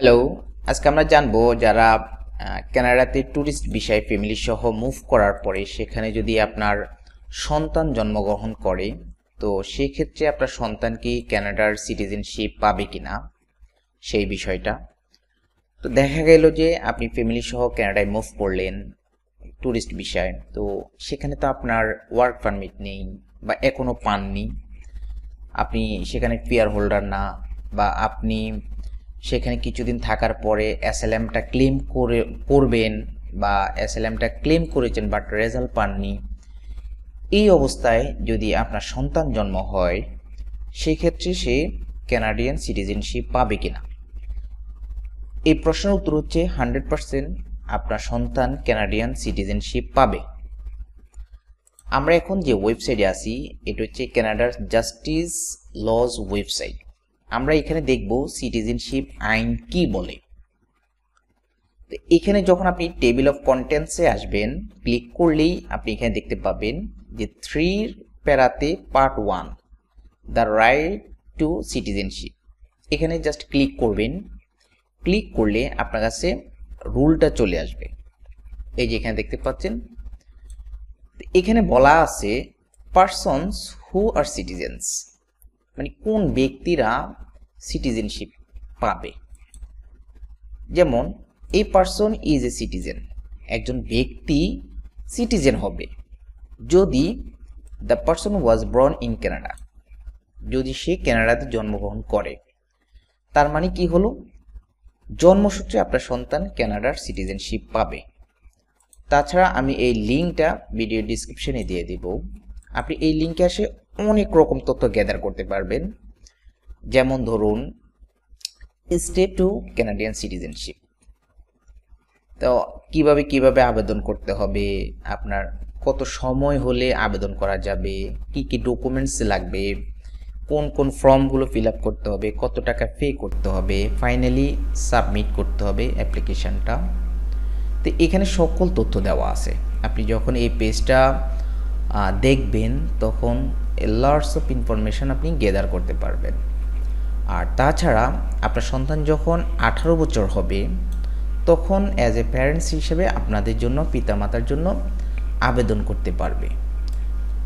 Hello, আজকে আমরা জানবো যারা কানাডাতে ট্যুরিস্ট ভিসায় ফ্যামিলি সহ মুভ করার পরে সেখানে যদি আপনার সন্তান জন্মগ্রহণ করে, তো সেই ক্ষেত্রে আপনার সন্তান কি কানাডার সিটিজেনশিপ পাবে কিনা সেই বিষয়টা। তো দেখা গেল যে আপনি ফ্যামিলি সহ কানাডায় মুভ করলেন ট্যুরিস্ট ভিসায়, তো সেখানে তো আপনার ওয়ার্ক পারমিট নেই বা এখনো পাননি, আপনি সেখানে পিআর হোল্ডার না, বা আপনি সেখানে কিছুদিন থাকার পরে অ্যাসাইলামটা ক্লেম করবেন বা অ্যাসাইলামটা ক্লেম করেছেন বাট রেজাল্ট পাননি। এই অবস্থায় যদি আপনার সন্তান জন্ম হয়, সেক্ষেত্রে সে কানাডিয়ান সিটিজেনশিপ পাবে কিনা। এই প্রশ্নের উত্তর হচ্ছে 100% আপনার সন্তান কানাডিয়ান সিটিজেনশিপ পাবে। আমরা এখন যে ওয়েবসাইটে আছি এটা হচ্ছে কানাডার জাস্টিস লজ ওয়েবসাইট। আমরা এখানে দেখব সিটিজেনশিপ আইন কি বলে। তো এখানে যখন আপনি টেবিল অফ কন্টেন্টসে আসবেন, ক্লিক করলেই আপনি এখানে দেখতে পাবেন যে 3 প্যারাতে part 1 the right to citizenship. এখানে জাস্ট ক্লিক করবেন। ক্লিক করলে আপনার কাছে রুলটা চলে আসবে। এই যে এখানে দেখতে পাচ্ছেন, এখানে বলা আছে পারসনস হু আর সিটিজেন্স, মানে কোন ব্যক্তিরা সিটিজেনশিপ পাবে। যেমন এই পারসন ইজ এ সিটিজেন, একজন ব্যক্তি সিটিজেন হবে যদি the person was born in Canada, যদি সে কানাডাতে জন্মগ্রহণ করে। তার মানে কি হলো, জন্মসূত্রে আপনার সন্তান কানাডার সিটিজেনশিপ পাবে। তাছাড়া আমি এই লিঙ্কটা ভিডিও ডিসক্রিপশনে দিয়ে দিব, আপনি এই লিঙ্কে এসে অনেক রকম তথ্য গ্যাদার করতে পারবেন। যেমন ধরুন স্টেপ টু কানাডিয়ান সিটিজেনশিপ, তো কিভাবে আবেদন করতে হবে, আপনার কত সময় হলে আবেদন করা যাবে, কি কি ডকুমেন্টস লাগবে, কোন কোন ফর্মগুলো ফিল আপ করতে হবে, কত টাকা পে করতে হবে, ফাইনালি সাবমিট করতে হবে অ্যাপ্লিকেশনটা। তো এখানে সকল তথ্য দেওয়া আছে। আপনি যখন এই পেজটা দেখবেন তখন লটস অফ ইনফরমেশন আপনি গ্যাদার করতে পারবেন। আর তাছাড়া আপনার সন্তান যখন 18 বছর হবে তখন অ্যাজ এ প্যারেন্টস হিসেবে আপনাদের জন্য, পিতামাতার জন্য আবেদন করতে পারবে।